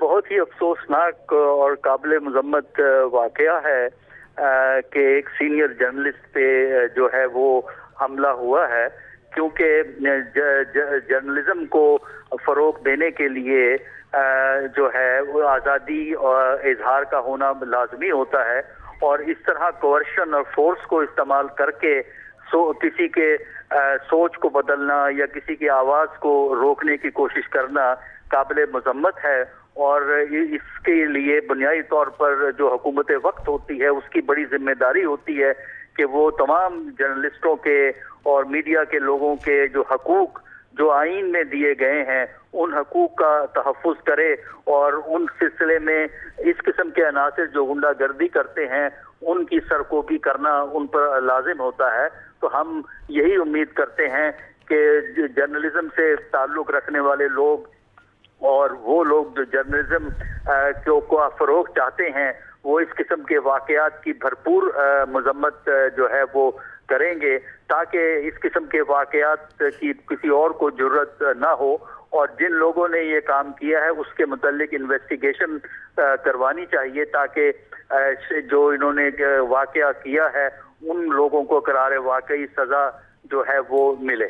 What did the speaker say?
بہت ہی افسوسناک اور قابل مذمت واقعہ ہے کہ ایک سینئر جرنلسٹ پہ جو ہے وہ حملہ ہوا ہے، کیونکہ جرنلزم کو فروغ دینے کے لیے جو ہے وہ آزادی اور اظہار کا ہونا لازمی ہوتا ہے، اور اس طرح کوورشن اور فورس کو استعمال کر کے کسی کے سوچ کو بدلنا یا کسی کی آواز کو روکنے کی کوشش کرنا قابل مذمت ہے، اور اس کے لیے بنیادی طور پر جو حکومت وقت ہوتی ہے اس کی بڑی ذمہ داری ہوتی ہے کہ وہ تمام جرنلسٹوں کے اور میڈیا کے لوگوں کے جو حقوق جو آئین میں دیے گئے ہیں ان حقوق کا تحفظ کرے، اور ان سلسلے میں اس قسم کے عناصر جو غنڈہ گردی کرتے ہیں ان کی سرکوبی کرنا ان پر لازم ہوتا ہے۔ تو ہم یہی امید کرتے ہیں کہ جرنلزم سے تعلق رکھنے والے لوگ اور وہ لوگ جو جرنلزم کو فروغ چاہتے ہیں وہ اس قسم کے واقعات کی بھرپور مذمت جو ہے وہ کریں گے، تاکہ اس قسم کے واقعات کی کسی اور کو جرت نہ ہو، اور جن لوگوں نے یہ کام کیا ہے اس کے متعلق انویسٹیگیشن کروانی چاہیے، تاکہ جو انہوں نے واقعہ کیا ہے ان لوگوں کو قرار واقعی سزا جو ہے وہ ملے۔